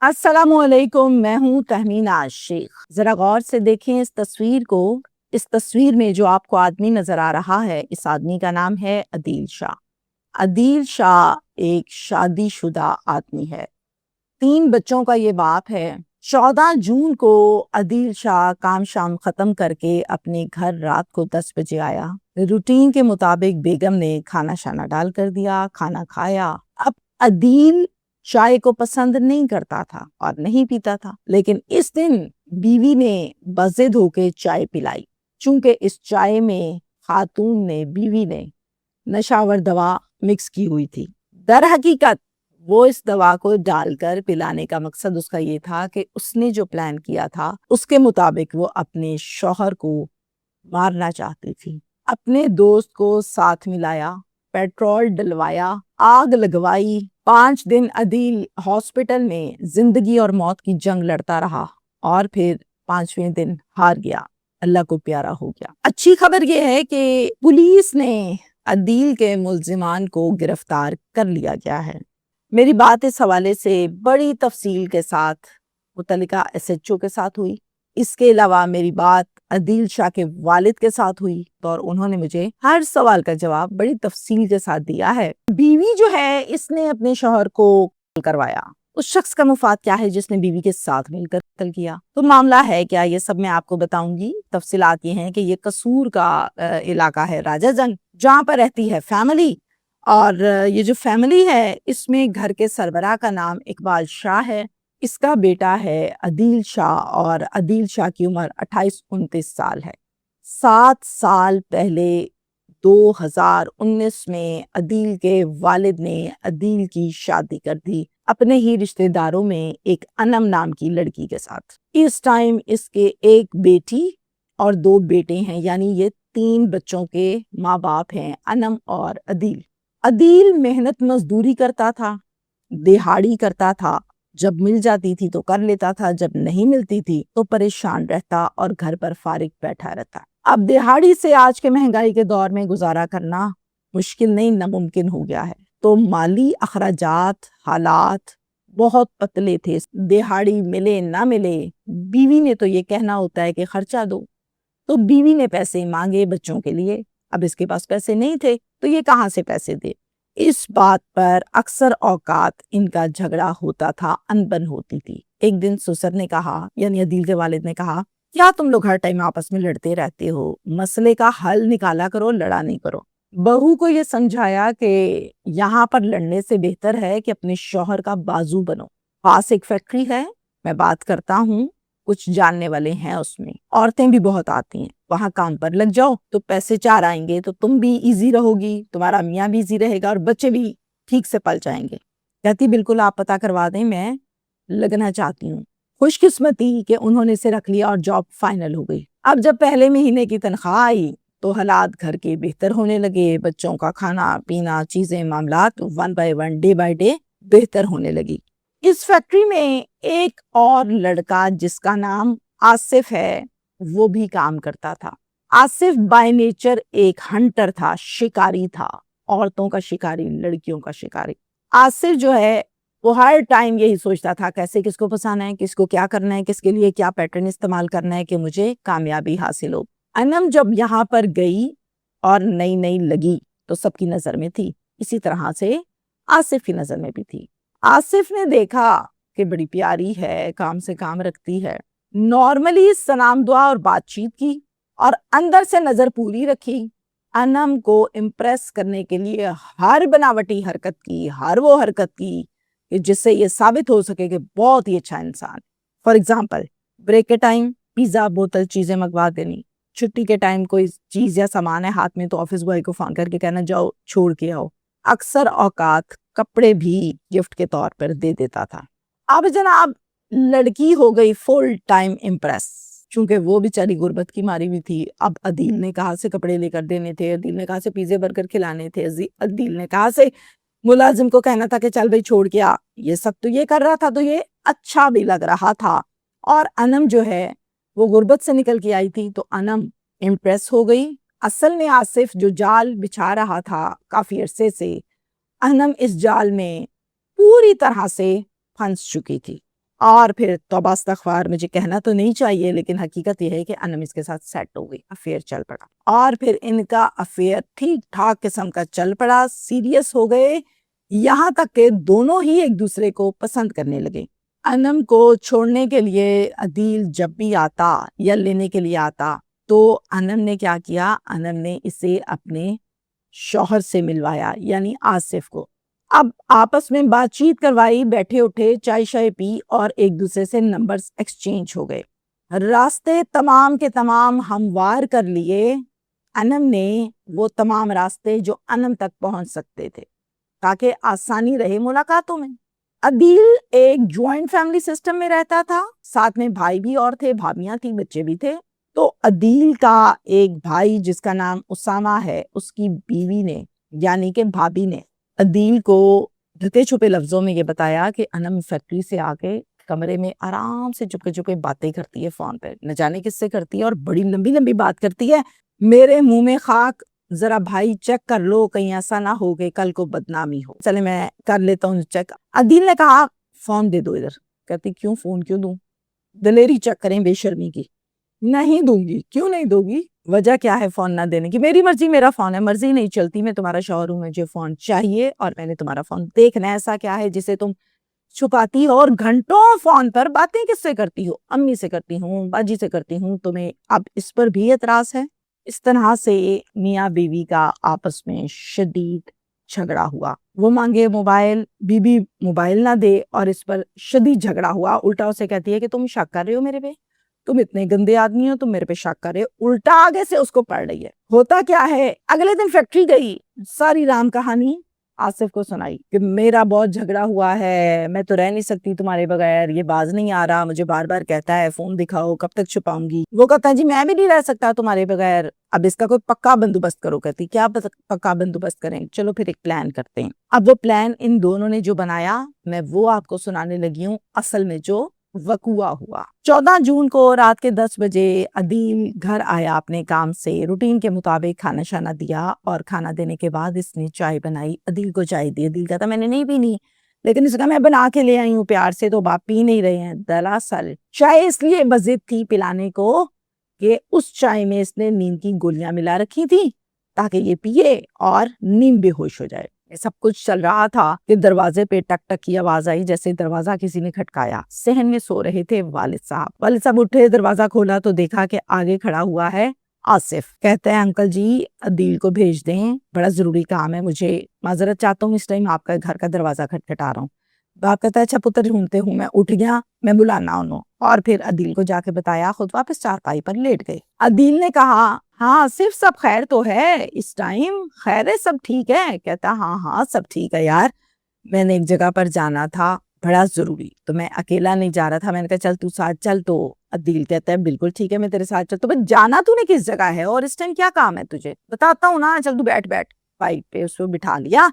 السلام علیکم، میں ہوں تہمین شیخ۔ ذرا غور سے دیکھیں اس تصویر کو۔ اس تصویر میں جو آپ کو آدمی نظر آ رہا ہے، اس آدمی کا نام ہے عدیل شاہ۔ عدیل شاہ ایک شادی شدہ آدمی ہے، 3 بچوں کا یہ باپ ہے۔ 14 جون کو عدیل شاہ کام شام ختم کر کے اپنے گھر رات کو 10 بجے آیا۔ روٹین کے مطابق بیگم نے کھانا شانا ڈال کر دیا، کھانا کھایا۔ اب عدیل چائے کو پسند نہیں کرتا تھا اور نہیں پیتا تھا، لیکن اس دن بیوی نے بضد ہو کے چائے پلائی، چونکہ اس چائے میں خاتون نے، بیوی نے نشاور دوا مکس کی ہوئی تھی۔ در حقیقت وہ اس دوا کو ڈال کر پلانے کا مقصد اس کا یہ تھا کہ اس نے جو پلان کیا تھا اس کے مطابق وہ اپنے شوہر کو مارنا چاہتی تھی۔ اپنے دوست کو ساتھ ملایا، پیٹرول ڈلوایا، آگ لگوائی۔ 5 دن عدیل ہاسپٹل میں زندگی اور موت کی جنگ لڑتا رہا اور پھر 5ویں دن ہار گیا، اللہ کو پیارا ہو گیا۔ اچھی خبر یہ ہے کہ پولیس نے عدیل کے ملزمان کو گرفتار کر لیا گیا ہے۔ میری بات اس حوالے سے بڑی تفصیل کے ساتھ متعلقہ SHO کے ساتھ ہوئی۔ اس کے علاوہ میری بات عدیل شاہ کے والد کے ساتھ ہوئی اور انہوں نے مجھے ہر سوال کا جواب بڑی تفصیل کے ساتھ دیا ہے۔ بیوی جو ہے اس نے اپنے شوہر کو کروایا۔ اس شخص کا مفاد کیا ہے جس نے بیوی کے ساتھ مل کر قتل کیا؟ تو معاملہ ہے کیا، یہ سب میں آپ کو بتاؤں گی۔ تفصیلات یہ ہیں کہ یہ قصور کا علاقہ ہے، راجہ زنگ، جہاں پر رہتی ہے فیملی، اور یہ جو فیملی ہے اس میں گھر کے سربراہ کا نام اقبال شاہ ہے۔ اس کا بیٹا ہے عدیل شاہ اور عدیل شاہ کی عمر 28-29 سال ہے۔ 7 سال پہلے 2019 میں عدیل کے والد نے عدیل کی شادی کر دی اپنے ہی رشتہ داروں میں ایک انم نام کی لڑکی کے ساتھ۔ اس ٹائم اس کے ایک بیٹی اور 2 بیٹے ہیں، یعنی یہ 3 بچوں کے ماں باپ ہیں، انم اور عدیل۔ عدیل محنت مزدوری کرتا تھا، دہاڑی کرتا تھا، جب مل جاتی تھی تو کر لیتا تھا، جب نہیں ملتی تھی تو پریشان رہتا اور گھر پر فارغ بیٹھا رہتا۔ اب دہاڑی سے آج کے مہنگائی کے دور میں گزارا کرنا مشکل نہیں، ناممکن ہو گیا ہے، تو مالی اخراجات، حالات بہت پتلے تھے۔ دہاڑی ملے نہ ملے، بیوی نے تو یہ کہنا ہوتا ہے کہ خرچہ دو، تو بیوی نے پیسے مانگے بچوں کے لیے۔ اب اس کے پاس پیسے نہیں تھے تو یہ کہاں سے پیسے دے؟ اس بات پر اکثر اوقات ان کا جھگڑا ہوتا تھا، انبن ہوتی تھی۔ ایک دن سسر نے کہا، یعنی عدیل کے والد نے کہا، کیا تم لوگ ہر ٹائم آپس میں لڑتے رہتے ہو؟ مسئلے کا حل نکالا کرو، لڑا نہیں کرو۔ بہو کو یہ سمجھایا کہ یہاں پر لڑنے سے بہتر ہے کہ اپنے شوہر کا بازو بنو۔ پاس ایک فیکٹری ہے، میں بات کرتا ہوں، کچھ جاننے والے ہیں اس میں، عورتیں بھی بہت آتی ہیں، وہاں کام پر لگ جاؤ تو پیسے 4 آئیں گے، تو تم بھی ایزی رہو گی، تمہارا میاں بھی ایزی رہے گا اور بچے بھی ٹھیک سے پل جائیں گے۔ کہتی بالکل آپ پتہ کروا دیں، میں لگنا چاہتی ہوں۔ خوش قسمتی کہ انہوں نے اسے رکھ لیا اور جاب فائنل ہو گئی۔ اب جب پہلے مہینے کی تنخواہ آئی تو حالات گھر کے بہتر ہونے لگے، بچوں کا کھانا پینا، چیزیں، معاملات 1 by 1 ڈے بائی ڈے بہتر ہونے لگی۔ اس فیکٹری میں ایک اور لڑکا جس کا نام آصف ہے وہ بھی کام کرتا تھا۔ آصف بائی نیچر ایک ہنٹر تھا، شکاری تھا، عورتوں کا شکاری، لڑکیوں کا شکاری۔ آصف جو ہے وہ ہر ٹائم یہی سوچتا تھا کیسے کس کو پھنسانا ہے، کس کو کیا کرنا ہے، کس کے لیے کیا پیٹرن استعمال کرنا ہے کہ مجھے کامیابی حاصل ہو۔ انم جب یہاں پر گئی اور نئی نئی لگی تو سب کی نظر میں تھی، اسی طرح سے آصف کی نظر میں بھی تھی۔ آصف نے دیکھا کہ بڑی پیاری ہے، کام سے کام رکھتی ہے، نارملی سلام دعا اور بات چیت کی اور اندر سے نظر پوری رکھی۔ انم کو امپریس کرنے کے لیے ہر بناوٹی حرکت کی، ہر وہ حرکت کی کہ جس سے یہ ثابت ہو سکے کہ بہت ہی اچھا انسان۔ فار ایگزامپل، بریک کے ٹائم پیزا، بوتل، چیزیں منگوا دینی، چھٹی کے ٹائم کوئی چیز یا سامان ہے ہاتھ میں تو آفس بوائے کو فون کر کے کہنا جاؤ چھوڑ کے آؤ۔ اکثر اوقات کپڑے بھی گفٹ کے طور پر دے دیتا تھا۔ اب جناب لڑکی ہو گئی فل ٹائم امپریس، چونکہ وہ بیچاری غربت کی ماری ہوئی تھی۔ اب عدیل نے کہاں سے کپڑے لے کر دینے تھے، عدیل نے کہاں سے پیزے برگر کھلانے تھے، عدیل نے کہاں سے ملازم کو کہنا تھا کہ چل بھائی چھوڑ کے آ، یہ سب تو یہ کر رہا تھا، تو یہ اچھا بھی لگ رہا تھا۔ اور انم جو ہے وہ غربت سے نکل کے آئی تھی تو انم امپریس ہو گئی۔ اصل میں آصف جو جال بچھا رہا تھا کافی عرصے سے، انم اس جال میں پوری طرح سے پھنس چکی تھی۔ اور پھر توبہ استغفار، مجھے کہنا تو نہیں چاہیے لیکن حقیقت یہ ہے کہ انم اس کے ساتھ سیٹ ہو گئی، افیئر چل پڑا، اور پھر ان کا افیئر ٹھیک ٹھاک قسم کا چل پڑا، سیریس ہو گئے، یہاں تک کہ دونوں ہی ایک دوسرے کو پسند کرنے لگے۔ انم کو چھوڑنے کے لیے عدیل جب بھی آتا یا لینے کے لیے آتا تو انم نے کیا کیا، انم نے اسے اپنے شوہر سے ملوایا، یعنی آصف کو۔ اب آپس میں بات چیت کروائی، بیٹھے اٹھے، چائے شائے پی اور ایک دوسرے سے نمبرز ایکسچینج ہو گئے، راستے تمام کے تمام ہموار کر لیے۔ انم نے وہ تمام راستے جو انم تک پہنچ سکتے تھے تاکہ آسانی رہے ملاقاتوں میں۔ عدیل ایک جوائنٹ فیملی سسٹم میں رہتا تھا، ساتھ میں بھائی بھی اور تھے، بھابیاں تھی، بچے بھی تھے۔ تو عدیل کا ایک بھائی جس کا نام اسامہ ہے، اس کی بیوی نے یعنی کہ بھابی نے عدیل کو ڈھکے چھپے لفظوں میں یہ بتایا کہ انم فیکٹری سے آ کے کمرے میں آرام سے چپکے چپکے باتیں کرتی ہے فون پہ، نہ جانے کس سے کرتی ہے، اور بڑی لمبی لمبی بات کرتی ہے، میرے منہ میں خاک، ذرا بھائی چیک کر لو کہیں ایسا نہ ہو کہ کل کو بدنامی ہو۔ چلے میں کر لیتا ہوں چیک۔ عدیل نے کہا فون دے دو ادھر۔ کہتی کیوں، فون کیوں دوں؟ دلیری چیک کریں بے شرمی کی۔ نہیں دوں گی۔ کیوں نہیں دو گی؟ وجہ کیا ہے فون نہ دینے کی؟ میری مرضی، میرا فون ہے، مرضی نہیں چلتی، میں تمہارا شوہر ہوں، مجھے فون چاہیے اور میں نے تمہارا فون دیکھنا ہے۔ ایسا کیا ہے جسے تم چھپاتی ہو اور گھنٹوں فون پر باتیں کس سے کرتی ہو؟ امی سے کرتی ہوں، باجی سے کرتی ہوں، تمہیں اب اس پر بھی اعتراض ہے؟ اس طرح سے میاں بیوی کا آپس میں شدید جھگڑا ہوا۔ وہ مانگے موبائل، بیوی موبائل نہ دے، اور اس پر شدید جھگڑا ہوا۔ الٹا اسے کہتی ہے کہ تم شک کر رہے ہو میرے پہ، تم اتنے گندے آدمی ہو، تم میرے پہ شک کر رہے ہو۔ الٹا آگے سے اس کو پڑھ رہی ہے۔ ہوتا کیا ہے، اگلے دن فیکٹری گئی، ساری رام کہانی آصف کو سنائی کہ میرا بہت جھگڑا ہوا ہے، میں تو رہ نہیں سکتی تمہارے بغیر، یہ باز نہیں آ رہا، مجھے بار بار کہتا ہے فون دکھاؤ، کب تک چھپاؤں گی؟ وہ کہتا ہے جی میں بھی نہیں رہ سکتا تمہارے بغیر، اب اس کا کوئی پکا بندوبست کرو۔ کہتی کیا پکا بندوبست کریں؟ چلو پھر ایک پلان کرتے ہیں۔ اب وہ پلان ان دونوں نے جو بنایا میں وہ آپ کو سنانے لگی ہوں، اصل میں جو وقوع ہوا۔ 14 جون کو رات کے 10 بجے عدیل گھر آیا اپنے کام سے، روٹین کے مطابق کھانا شانا دیا، اور کھانا دینے کے بعد اس نے چائے بنائی، عدیل کو چائے دی۔ عدیل کہتا میں نے نہیں پینی، لیکن اس کا میں بنا کے لے آئی ہوں پیار سے، تو باپ پی نہیں رہے ہیں۔ دراصل چائے اس لیے بضد تھی پلانے کو کہ اس چائے میں اس نے نیند کی گولیاں ملا رکھی تھی تاکہ یہ پیے اور نیند بے ہوش ہو جائے۔ یہ سب کچھ چل رہا تھا کہ دروازے پہ ٹک ٹک کی آواز آئی، جیسے دروازہ کسی نے کھٹکایا۔ صحن میں سو رہے تھے والد صاحب اٹھے، دروازہ کھولا تو دیکھا کہ آگے کھڑا ہوا ہے آصف۔ کہتے ہیں انکل جی عدیل کو بھیج دیں، بڑا ضروری کام ہے، مجھے معذرت چاہتا ہوں اس ٹائم آپ کا گھر کا دروازہ کھٹکھٹا رہا ہوں۔ باپ کہتا ہے اچھا پتر ڈھونڈتے ہوں، میں اٹھ گیا، میں بلانا انہوں، اور پھر عدیل کو جا کے بتایا، خود واپس چارپائی پر لیٹ گئے۔ عدیل نے کہا ہاں صرف سب خیر تو ہے اس ٹائم؟ خیر ہے، سب ٹھیک ہے؟ کہتا ہاں سب ٹھیک ہے یار، میں نے ایک جگہ پر جانا تھا بڑا ضروری، تو میں اکیلا نہیں جا رہا تھا، میں نے کہا چل تو ساتھ چل، تو عدیل کہتا ہے بالکل ٹھیک ہے میں تیرے ساتھ چل۔ تو بس جانا تو نے کس جگہ ہے اور اس ٹائم کیا کام ہے تجھے؟ بتاتا ہوں نا، چل تو بیٹھ۔ بائک پہ اس کو بٹھا لیا،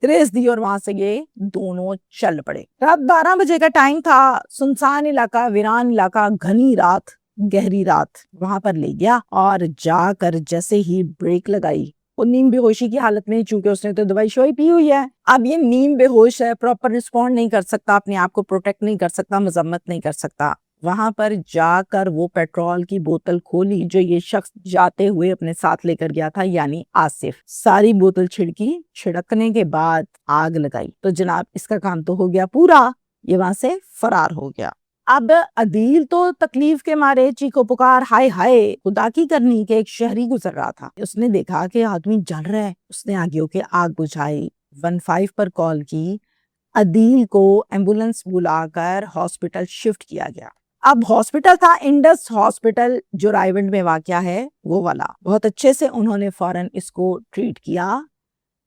ریس دی، اور وہاں سے یہ دونوں چل پڑے۔ رات 12 بجے کا ٹائم تھا، سنسان علاقہ، ویران علاقہ، گھنی رات، گہری رات، وہاں پر لے گیا، اور جا کر جیسے ہی بریک لگائی، وہ نیم بے ہوشی کی حالت میں، چونکہ اس نے تو دوائی شوائی پی ہوئی ہے، اب یہ نیم بے ہوش ہے، پراپر رسپونڈ نہیں کر سکتا، اپنے آپ کو پروٹیکٹ نہیں کر سکتا، مذمت نہیں کر سکتا۔ وہاں پر جا کر وہ پیٹرول کی بوتل کھولی جو یہ شخص جاتے ہوئے اپنے ساتھ لے کر گیا تھا، یعنی آصف، ساری بوتل چھڑکی، چھڑکنے کے بعد آگ لگائی، تو جناب اس کا کام تو ہو گیا پورا، یہ وہاں سے فرار ہو گیا۔ اب عدیل تو تکلیف کے مارے چیخو پکار، ہائے ہائے خدا کی کرنی، کہ ایک شہری گزر رہا تھا، اس نے دیکھا کہ آدمی جل رہا ہے، اس نے آگے ہو کے آگ بجھائی، 15 پر کال کی، عدیل کو ایمبولنس بلا کر ہاسپٹل شفٹ کیا گیا۔ اب ہاسپٹل تھا انڈس ہاسپٹل جو رائیونڈ میں واقع ہے، وہ والا، بہت اچھے سے انہوں نے فوراً اس کو ٹریٹ کیا،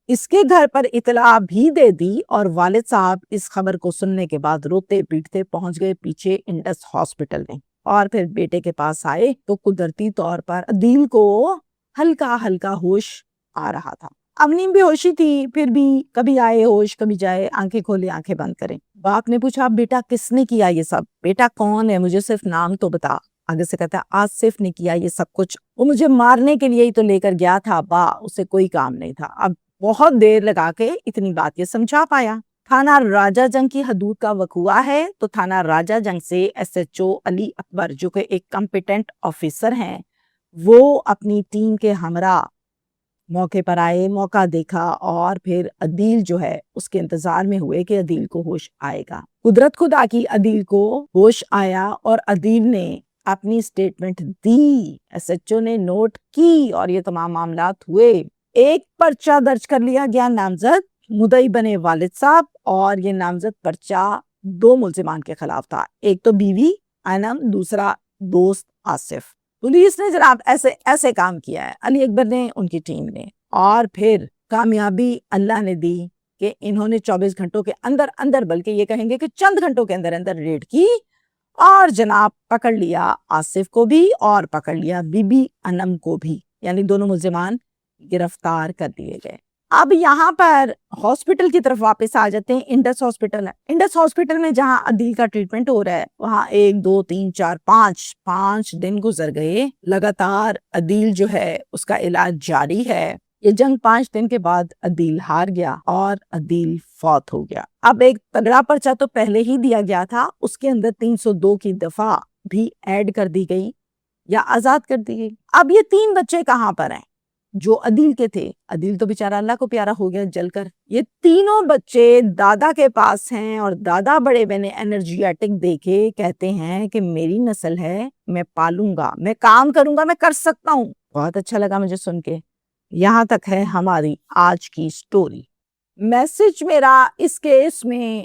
اس کے گھر پر اطلاع بھی دے دی، اور والد صاحب اس خبر کو سننے کے بعد روتے پیٹتے پہنچ گئے پیچھے انڈس ہاسپٹل میں، اور پھر بیٹے کے پاس آئے تو قدرتی طور پر عدیل کو ہلکا ہلکا ہوش آ رہا تھا۔ اب نیم بے ہوشی تھی، پھر بھی کبھی آئے ہوش کبھی جائے، آنکھیں کھولے آنکھیں بند کریں۔ باپ نے پوچھا بیٹا کس نے کیا یہ سب؟ بیٹا کون ہے؟ مجھے صرف نام تو بتا۔ آگے سے کہتا ہے آصف نے کیا یہ سب کچھ، وہ مجھے مارنے کے لیے ہی تو لے کر گیا تھا ابا، اسے کوئی کام نہیں تھا۔ اب بہت دیر لگا کے اتنی بات یہ سمجھا پایا۔ تھانہ راجہ جنگ کی حدود کا وقوع ہے تو تھانہ راجہ جنگ سے SHO علی اکبر جو کہ ایک کمپیٹنٹ آفیسر ہیں وہ اپنی ٹیم کے ہمراہ موقع پر آئے، موقع دیکھا اور پھر عدیل جو ہے اس کے انتظار میں ہوئے کہ عدیل کو ہوش آئے گا۔ قدرت خدا کی عدیل کو ہوش آیا اور عدیل نے اپنی سٹیٹمنٹ دی، SHO نے نوٹ کی اور یہ تمام معاملات ہوئے۔ ایک پرچہ درج کر لیا گیا نامزد، مدعی بنے والد صاحب، اور یہ نامزد پرچہ 2 ملزمان کے خلاف تھا، ایک تو بیوی انم، دوسرا دوست آصف۔ پولیس نے جناب ایسے کام کیا ہے، علی اکبر نے، ان کی ٹیم نے، اور پھر کامیابی اللہ نے دی کہ انہوں نے 24 گھنٹوں کے اندر بلکہ یہ کہیں گے کہ چند گھنٹوں کے اندر ریڈ کی اور جناب پکڑ لیا آصف کو بھی اور پکڑ لیا بی بی انم کو بھی، یعنی دونوں ملزمان گرفتار کر دیے گئے۔ اب یہاں پر ہاسپٹل کی طرف واپس آ جاتے ہیں۔ انڈس ہاسپٹل ہے، انڈس ہاسپٹل میں جہاں عدیل کا ٹریٹمنٹ ہو رہا ہے وہاں 1 2 3 4 5 دن گزر گئے، لگاتار عدیل جو ہے اس کا علاج جاری ہے۔ یہ جنگ 5 دن کے بعد عدیل ہار گیا اور عدیل فوت ہو گیا۔ اب ایک تگڑا پرچہ تو پہلے ہی دیا گیا تھا، اس کے اندر 302 کی دفعہ بھی ایڈ کر دی گئی یا آزاد کر دی گئی۔ اب یہ 3 بچے کہاں پر ہیں جو عدیل کے تھے؟ عدیل تو بیچارہ اللہ کو پیارا ہو گیا جل کر۔ یہ تینوں بچے دادا کے پاس ہیں اور دادا بڑے بنے انرجیٹک دیکھے کہتے ہیں کہ میری نسل ہے، میں پالوں گا، میں کام کروں گا، میں کر سکتا ہوں۔ بہت اچھا لگا مجھے سن کے۔ یہاں تک ہے ہماری آج کی سٹوری۔ میسج میرا اس کیس میں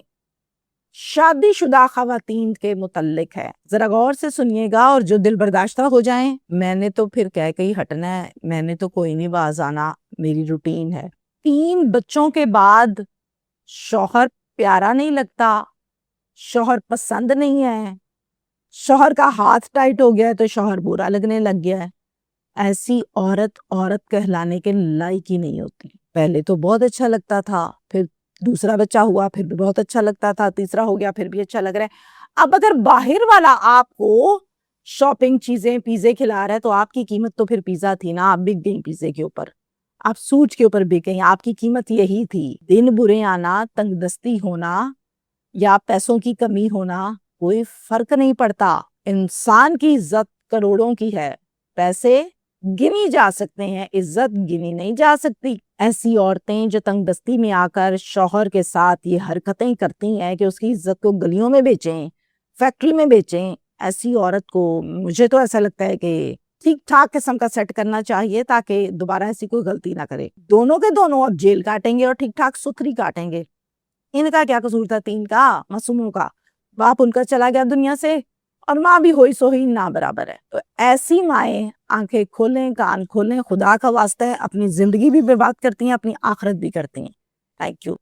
شادی شدہ خواتین کے متعلق ہے، ذرا غور سے سنیے گا اور جو دل برداشتہ ہو جائیں، میں نے تو پھر کہہ کے ہی ہٹنا ہے، میں نے تو کوئی نہیں باز آنا، میری روٹین ہے۔ 3 بچوں کے بعد شوہر پیارا نہیں لگتا، شوہر پسند نہیں ہے، شوہر کا ہاتھ ٹائٹ ہو گیا ہے تو شوہر برا لگنے لگ گیا ہے۔ ایسی عورت کہلانے کے لائق ہی نہیں ہوتی۔ پہلے تو بہت اچھا لگتا تھا، پھر دوسرا بچہ ہوا پھر بھی بہت اچھا لگتا تھا، تیسرا ہو گیا پھر بھی اچھا لگ رہا ہے۔ اب اگر باہر والا آپ کو شاپنگ چیزیں پیزے کھلا رہا ہے تو آپ کی قیمت تو پھر پیزا تھی نا، آپ بک گئی پیزے کے اوپر، آپ سوٹ کے اوپر بک گئی، آپ کی قیمت یہی تھی۔ دن برے آنا، تنگ دستی ہونا یا پیسوں کی کمی ہونا کوئی فرق نہیں پڑتا۔ انسان کی عزت کروڑوں کی ہے، پیسے گنی جا سکتے ہیں، عزت گنی نہیں جا سکتی۔ ایسی عورتیں جو تنگ دستی میں آ کر شوہر کے ساتھ یہ حرکتیں کرتی ہیں کہ اس کی عزت کو گلیوں میں بیچیں، فیکٹری میں بیچیں، ایسی عورت کو مجھے تو ایسا لگتا ہے کہ ٹھیک ٹھاک قسم کا سیٹ کرنا چاہیے تاکہ دوبارہ ایسی کوئی غلطی نہ کرے۔ دونوں کے دونوں اب جیل کاٹیں گے اور ٹھیک ٹھاک ستھری کاٹیں گے۔ ان کا کیا قصور تھا 3 کا معصوموں کا؟ باپ ان کا چلا گیا دنیا سے اور ماں بھی ہوئی سوئی نا برابر ہے۔ تو ایسی مائیں آنکھیں کھولیں، کان کھولیں، خدا کا واسطہ ہے، اپنی زندگی بھی برباد کرتی ہیں، اپنی آخرت بھی کرتی ہیں۔ Thank you.